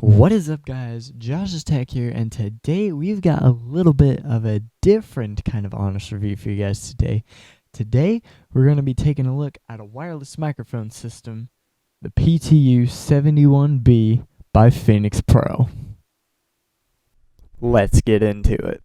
What is up, guys? Josh's Tech here, and today we've got a little bit of a different kind of honest review for you guys today. Today, we're going to be taking a look at a wireless microphone system, the PTU-71B by Phenyx Pro. Let's get into it.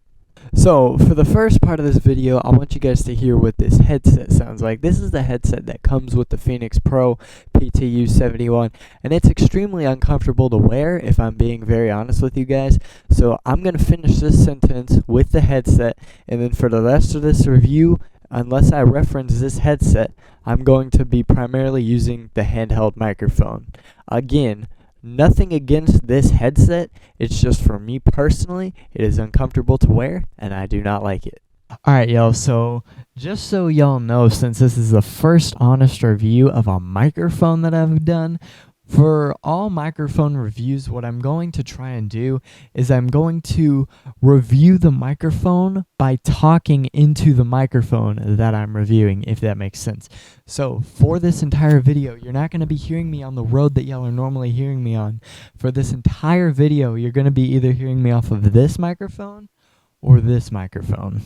So, for the first part of this video, I want you guys to hear what this headset sounds like. This is the headset that comes with the Phenyx Pro PTU-71, and it's extremely uncomfortable to wear, if I'm being very honest with you guys. So, I'm going to finish this sentence with the headset, and then for the rest of this review, unless I reference this headset, I'm going to be primarily using the handheld microphone. Again, nothing against this headset, it's just for me personally, it is uncomfortable to wear, and I do not like it. Alright, y'all, so just so y'all know, since this is the first honest review of a microphone that I've done, for all microphone reviews, what I'm going to try and do is I'm going to review the microphone by talking into the microphone that I'm reviewing, if that makes sense. So for this entire video, you're not going to be hearing me on the road that y'all are normally hearing me on. For this entire video, you're going to be either hearing me off of this microphone or this microphone.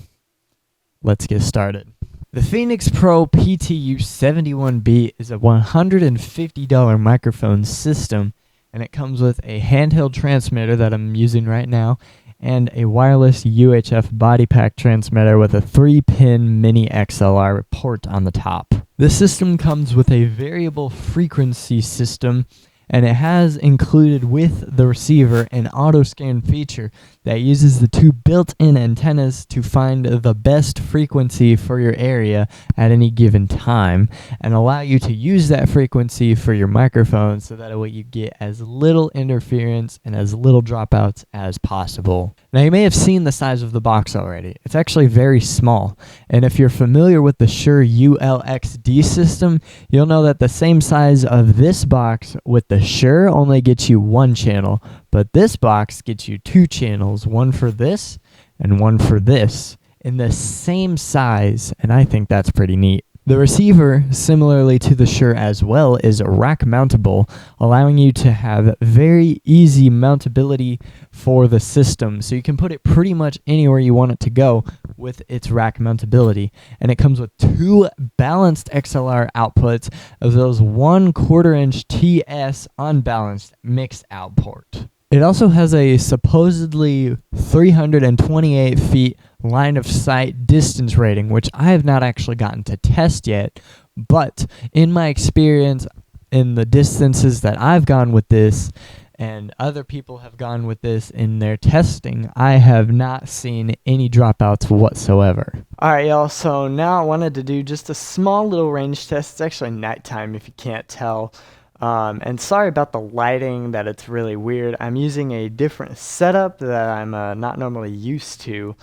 Let's get started. The Phenyx Pro PTU-71B is a $150 microphone system, and it comes with a handheld transmitter that I'm using right now and a wireless UHF body pack transmitter with a 3-pin mini XLR port on the top. The system comes with a variable frequency system, and it has included with the receiver an auto scan feature that uses the two built-in antennas to find the best frequency for your area at any given time and allow you to use that frequency for your microphone so that way you get as little interference and as little dropouts as possible. Now, you may have seen the size of the box already. It's actually very small, and if you're familiar with the Shure ULXD system, you'll know that the same size of this box with the Shure only gets you one channel, but this box gets you two channels, one for this and one for this, in the same size, and I think that's pretty neat. The receiver, similarly to the Shure as well, is rack mountable, allowing you to have very easy mountability for the system, so you can put it pretty much anywhere you want it to go with its rack mountability. And it comes with two balanced XLR outputs as well as 1/4 inch TS unbalanced mixed out port. It also has a supposedly 328 feet line of sight distance rating, which I have not actually gotten to test yet, but in my experience in the distances that I've gone with this and other people have gone with this in their testing, I have not seen any dropouts whatsoever. Alright, y'all, so now I wanted to do just a small little range test. It's actually nighttime if you can't tell. And sorry about the lighting, that it's really weird. I'm using a different setup that I'm not normally used to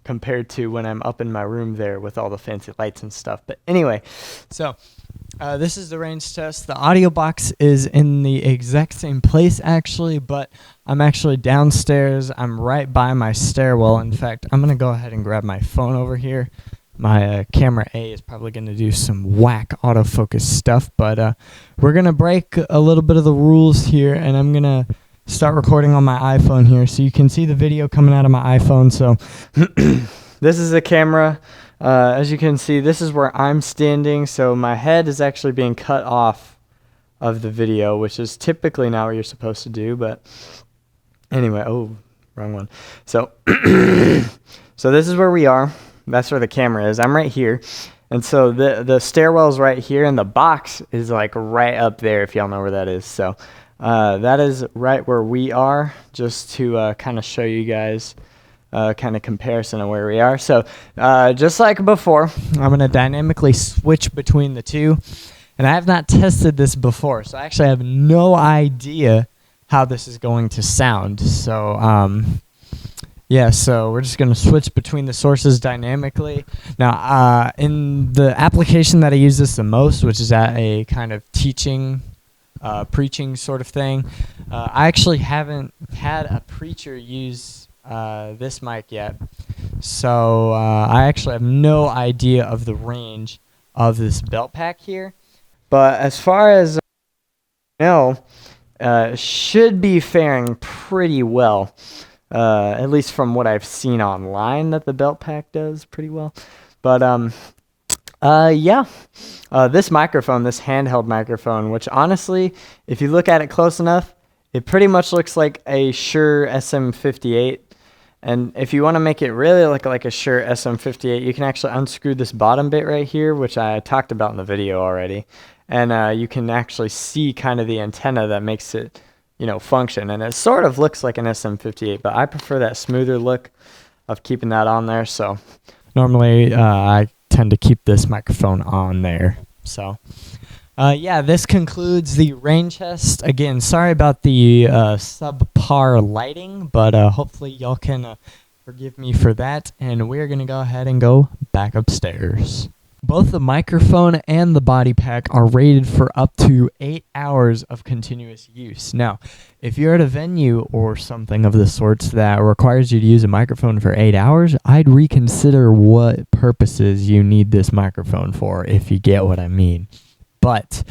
compared to when I'm up in my room there with all the fancy lights and stuff. But anyway, so this is the range test. The audio box is in the exact same place actually, but I'm actually downstairs. I'm right by my stairwell. In fact, I'm going to go ahead and grab my phone over here. My camera A is probably going to do some whack autofocus stuff, but we're going to break a little bit of the rules here, and I'm going to start recording on my iPhone here so you can see the video coming out of my iPhone. So this is the camera. As you can see, this is where I'm standing, so my head is actually being cut off of the video, which is typically not what you're supposed to do, but anyway, oh, wrong one. So, so this is where we are. That's where the camera is. I'm right here. And so the stairwell's right here, and the box is like right up there, if y'all know where that is. So that is right where we are, just to kind of show you guys kind of comparison of where we are. So just like before, I'm going to dynamically switch between the two. And I have not tested this before, so I actually have no idea how this is going to sound. So yeah, so we're just going to switch between the sources dynamically. Now, in the application that I use this the most, which is at a kind of teaching, preaching sort of thing, I actually haven't had a preacher use this mic yet. So I actually have no idea of the range of this belt pack here. But as far as I know, should be faring pretty well. At least from what I've seen online, that the belt pack does pretty well. But yeah, this microphone, this handheld microphone, which honestly, if you look at it close enough, it pretty much looks like a Shure SM58. And if you want to make it really look like a Shure SM58, you can actually unscrew this bottom bit right here, which I talked about in the video already. And you can actually see kind of the antenna that makes it, you know, function. And it sort of looks like an SM58, but I prefer that smoother look of keeping that on there. So normally I tend to keep this microphone on there. So yeah, this concludes the rain chest. Again, sorry about the subpar lighting, but hopefully y'all can forgive me for that. And we're going to go ahead and go back upstairs. Both the microphone and the body pack are rated for up to 8 hours of continuous use. Now, if you're at a venue or something of the sorts that requires you to use a microphone for 8 hours, I'd reconsider what purposes you need this microphone for, if you get what I mean. But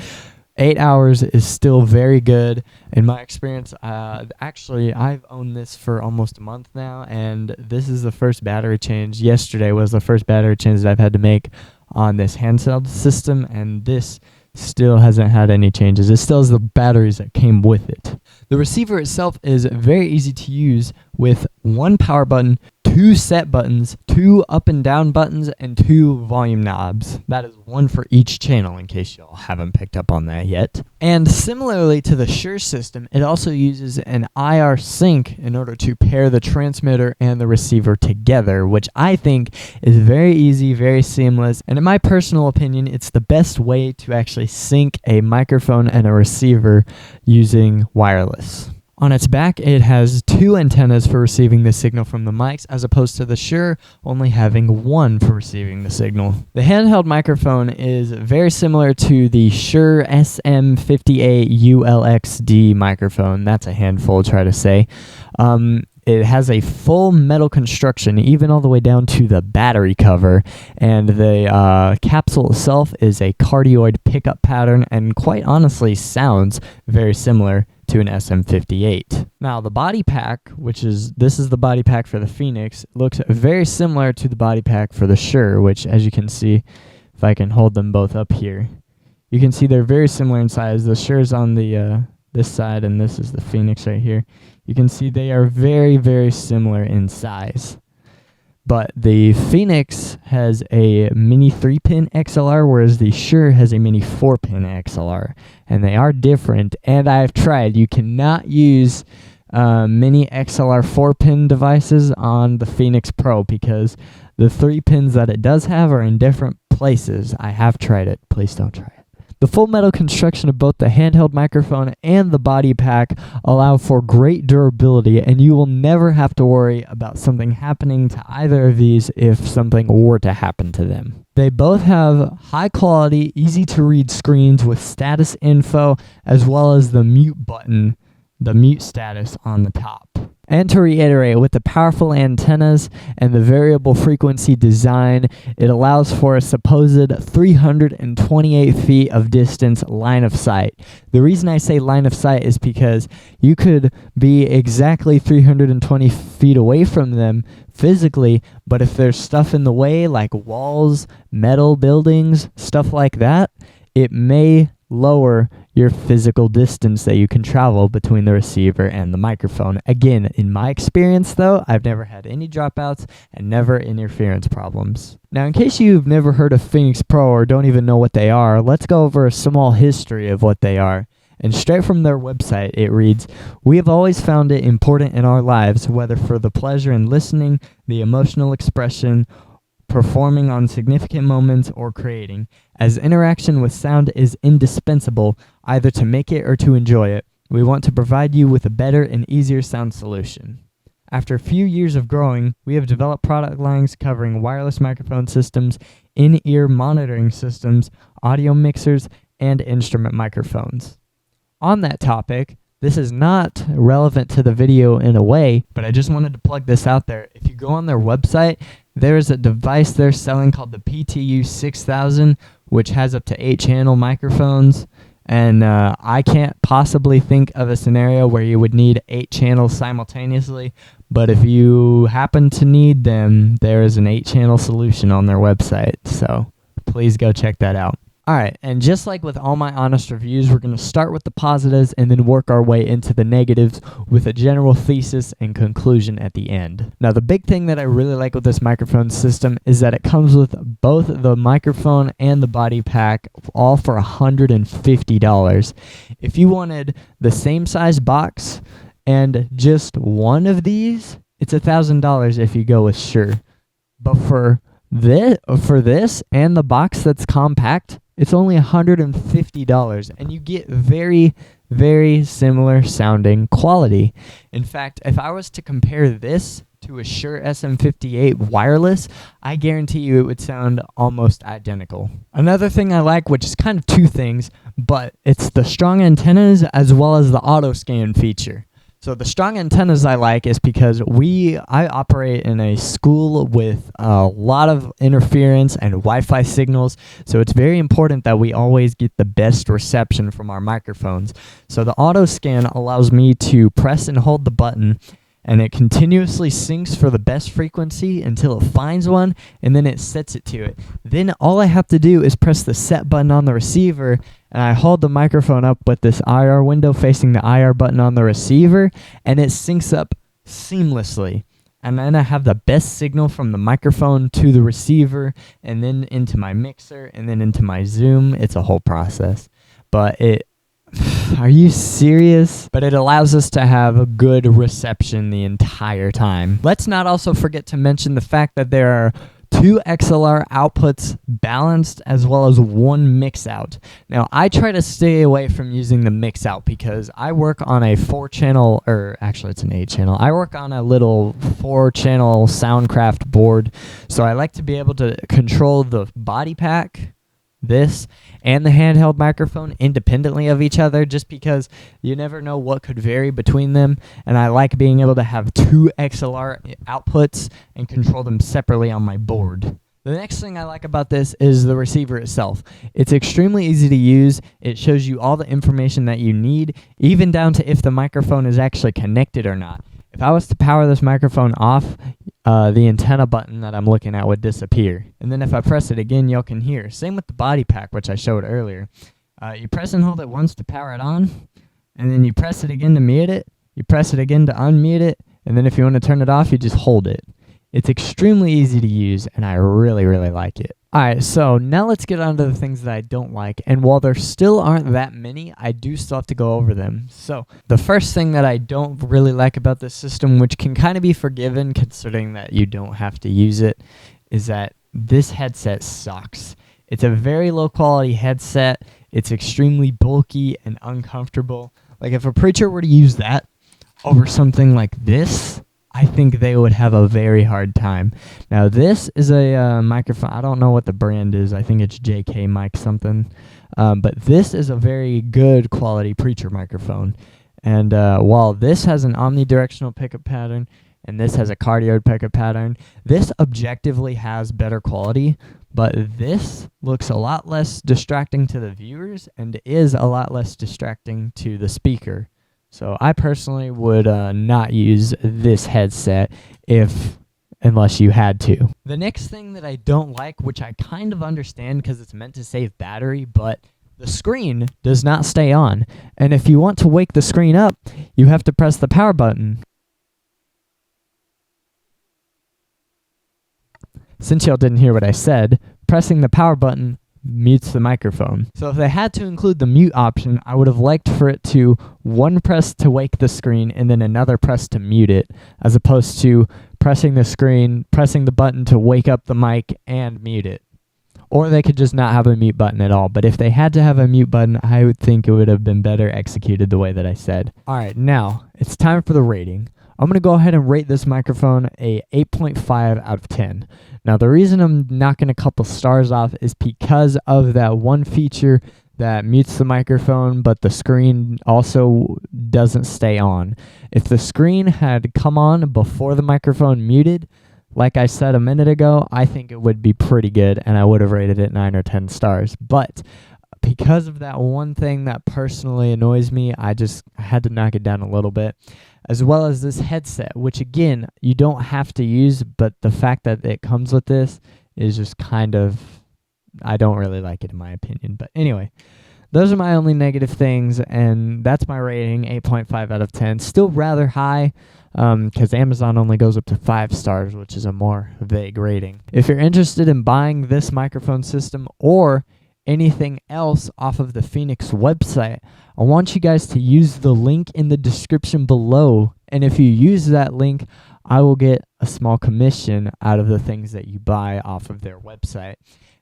8 hours is still very good. In my experience, actually, I've owned this for almost a month now, and this is the first battery change. Yesterday was the first battery change that I've had to make on this handheld system, and this still hasn't had any changes. It still has the batteries that came with it. The receiver itself is very easy to use with one power button, 2 set buttons, 2 up and down buttons, and 2 volume knobs. That is one for each channel, in case y'all haven't picked up on that yet. And similarly to the Shure system, it also uses an IR sync in order to pair the transmitter and the receiver together, which I think is very easy, very seamless, and in my personal opinion, it's the best way to actually sync a microphone and a receiver using wireless. On its back, it has 2 antennas for receiving the signal from the mics, as opposed to the Shure only having 1 for receiving the signal. The handheld microphone is very similar to the Shure SM58 ULXD microphone. That's a handful, try to say. It has a full metal construction, even all the way down to the battery cover, and the capsule itself is a cardioid pickup pattern, and quite honestly sounds very similar to an SM58. Now the body pack, this is the body pack for the Phenyx, looks very similar to the body pack for the Shure, which, as you can see, if I can hold them both up here, you can see they're very similar in size. The Shure's on the this side, and this is the Phenyx right here. You can see they are very, very similar in size. But the Phenyx has a mini 3-pin XLR, whereas the Shure has a mini 4-pin XLR. And they are different, and I've tried. You cannot use mini XLR 4-pin devices on the Phenyx Pro because the 3 pins that it does have are in different places. I have tried it. Please don't try it. The full metal construction of both the handheld microphone and the body pack allow for great durability, and you will never have to worry about something happening to either of these if something were to happen to them. They both have high quality, easy to read screens with status info, as well as the mute button, the mute status on the top. And to reiterate, with the powerful antennas and the variable frequency design, it allows for a supposed 328 feet of distance line of sight. The reason I say line of sight is because you could be exactly 320 feet away from them physically, but if there's stuff in the way like walls, metal buildings, stuff like that, it may lower your physical distance that you can travel between the receiver and the microphone. Again, in my experience though, I've never had any dropouts and never interference problems. Now, in case you've never heard of Phenyx Pro or don't even know what they are, let's go over a small history of what they are. And straight from their website, it reads, "We have always found it important in our lives, whether for the pleasure in listening, the emotional expression, performing on significant moments, or creating, as interaction with sound is indispensable, either to make it or to enjoy it. We want to provide you with a better and easier sound solution." After a few years of growing, we have developed product lines covering wireless microphone systems, in-ear monitoring systems, audio mixers, and instrument microphones. On that topic, this is not relevant to the video in a way, but I just wanted to plug this out there. If you go on their website, there is a device they're selling called the PTU-7000, which has up to 8 channel microphones. And I can't possibly think of a scenario where you would need 8 channels simultaneously, but if you happen to need them, there is an 8-channel solution on their website, so please go check that out. Alright, and just like with all my honest reviews, we're going to start with the positives and then work our way into the negatives with a general thesis and conclusion at the end. Now, the big thing that I really like with this microphone system is that it comes with both the microphone and the body pack, all for $150. If you wanted the same size box and just one of these, it's $1,000 if you go with Shure. But for this and the box that's compact, it's only $150, and you get very, very similar sounding quality. In fact, if I was to compare this to a Shure SM58 wireless, I guarantee you it would sound almost identical. Another thing I like, which is kind of two things, but it's the strong antennas as well as the auto scan feature. So the strong antennas I like is because I operate in a school with a lot of interference and Wi-Fi signals, so it's very important that we always get the best reception from our microphones. So the auto scan allows me to press and hold the button, and it continuously syncs for the best frequency until it finds one, and then it sets it to it. Then all I have to do is press the set button on the receiver, and I hold the microphone up with this IR window facing the IR button on the receiver, and it syncs up seamlessly. And then I have the best signal from the microphone to the receiver, and then into my mixer, and then into my Zoom. It's a whole process. But are you serious? But it allows us to have a good reception the entire time. Let's not also forget to mention the fact that there are 2 XLR outputs balanced as well as 1 mix out. Now, I try to stay away from using the mix out because I work on a 4-channel, or actually it's an 8-channel. I work on a little 4-channel Soundcraft board, so I like to be able to control the body pack, this, and the handheld microphone independently of each other, just because you never know what could vary between them, and I like being able to have 2 XLR outputs and control them separately on my board. The next thing I like about this is the receiver itself. It's extremely easy to use. It shows you all the information that you need, even down to if the microphone is actually connected or not. If I was to power this microphone off, the antenna button that I'm looking at would disappear. And then if I press it again, y'all can hear. Same with the body pack, which I showed earlier. You press and hold it once to power it on, and then you press it again to mute it. You press it again to unmute it, and then if you want to turn it off, you just hold it. It's extremely easy to use, and I really, really like it. Alright, so now let's get on to the things that I don't like, and while there still aren't that many, I do still have to go over them. So, the first thing that I don't really like about this system, which can kind of be forgiven considering that you don't have to use it, is that this headset sucks. It's a very low quality headset, it's extremely bulky and uncomfortable. Like if a preacher were to use that over something like this, I think they would have a very hard time. Now, this is a microphone. I don't know what the brand is. I think it's JK mic something. But this is a very good quality preacher microphone. And while this has an omnidirectional pickup pattern and this has a cardioid pickup pattern, this objectively has better quality. But this looks a lot less distracting to the viewers and is a lot less distracting to the speaker. So I personally would not use this headset unless you had to. The next thing that I don't like, which I kind of understand because it's meant to save battery, but the screen does not stay on. And if you want to wake the screen up, you have to press the power button. Since y'all didn't hear what I said, pressing the power button mutes the microphone. So if they had to include the mute option, I would have liked for it to one press to wake the screen and then another press to mute it, as opposed to pressing the screen, pressing the button to wake up the mic and mute it. Or they could just not have a mute button at all. But if they had to have a mute button, I would think it would have been better executed the way that I said. Alright, now it's time for the rating. I'm going to go ahead and rate this microphone a 8.5 out of 10. Now, the reason I'm knocking a couple stars off is because of that one feature that mutes the microphone, but the screen also doesn't stay on. If the screen had come on before the microphone muted, like I said a minute ago, I think it would be pretty good, and I would have rated it 9 or 10 stars. But because of that one thing that personally annoys me, I had to knock it down a little bit, as well as this headset, which again, you don't have to use, but the fact that it comes with this is just kind of, I don't really like it in my opinion. But anyway, those are my only negative things, and that's my rating, 8.5 out of 10. Still rather high, because Amazon only goes up to 5 stars, which is a more vague rating. If you're interested in buying this microphone system or anything else off of the Phenyx website, I want you guys to use the link in the description below. And if you use that link, I will get a small commission out of the things that you buy off of their website.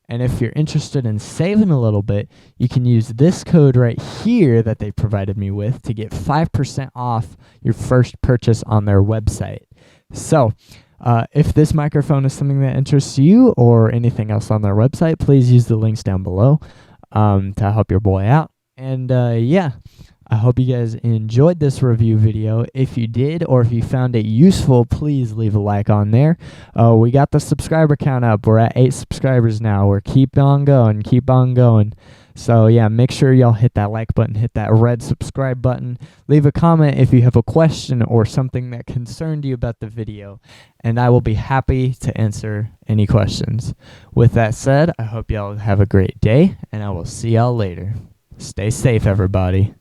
And if you're interested in saving a little bit, you can use this code right here that they provided me with to get 5% off your first purchase on their website. So, if this microphone is something that interests you or anything else on their website, please use the links down below to help your boy out. And yeah, I hope you guys enjoyed this review video. If you did, or if you found it useful, please leave a like on there. We got the subscriber count up. We're at 8 subscribers now. We're keep on going. So yeah, make sure y'all hit that like button, hit that red subscribe button. Leave a comment if you have a question or something that concerned you about the video, and I will be happy to answer any questions. With that said, I hope y'all have a great day, and I will see y'all later. Stay safe, everybody.